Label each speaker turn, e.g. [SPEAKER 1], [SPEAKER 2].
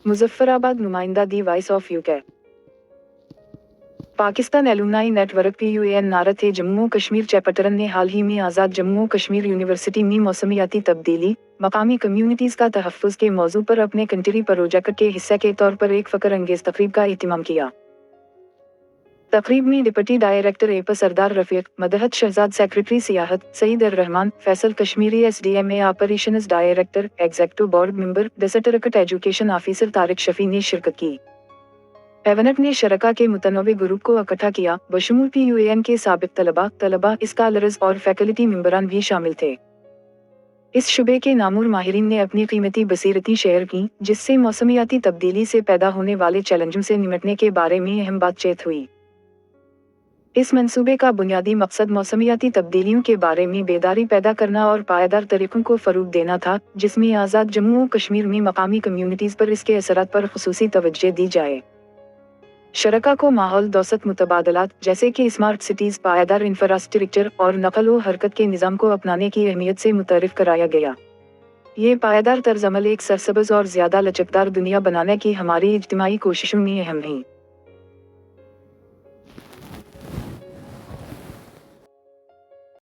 [SPEAKER 1] मुजफ्फराबाद नुमाइंदा दी voice of UK. Pakistan alumni network PUAN नारा थे जम्मू कश्मीर चैप्टर ने हाल ही में आज़ाद जम्मू कश्मीर यूनिवर्सिटी में मौसमियाती तब्दीली, मकामी कम्युनिटीज़ का तहफ़्फ़ुज़ के मौजू पर अपने कंट्री प्रोजेक्ट के हिस्से के तौर पर एक फ़ख्र अंगेज़ तकरीब का एहतमाम किया। तकरीब में डिप्टी डायरेक्टर एप सरदार रफ़ीक, मदहत शहजाद सेक्रेटरी सियाहत Saeed Rehman, Faisal Kashmiri SDMA operations director, executive board member, district education officer Tariq Shafi ने शिरकत की। एवनेट ने शरका के मुतनव्वे ग्रुप को इकट्ठा किया, बशमूल PUAN के साबिक तलबा, स्कॉलर्स और फैकल्टी मेंबरान भी शामिल थे। इस शुबे के नामूर माहिरीन ने अपनी कीमती बसीरती शेयर की, जिससे मौसमियाती तब्दीली से पैदा होने वाले चैलेंजों से निपटने के बारे में अहम बातचीत हुई। इस मंसूबे का बुनियादी मकसद मौसमियाती तब्दीलियों के बारे में बेदारी पैदा करना और पायदार तरीकों को फ़रोग़ देना था, जिसमें आज़ाद जम्मू कश्मीर में मकामी कम्युनिटीज़ पर इसके असरात पर ख़ुसूसी तवज्जो दी जाए। शरका को माहौल दोस्त मुतबादलात जैसे कि स्मार्ट सिटीज़, पायदार इंफ्रास्ट्रक्चर और नकल व हरकत के निज़ाम को अपनाने की अहमियत से मुतारिफ कराया गया। ये पायदार तर्ज़ अमल एक सरसब्ज़ और ज़्यादा लचकदार दुनिया बनाने की हमारी इज्तिमाई कोशिशों में अहम है।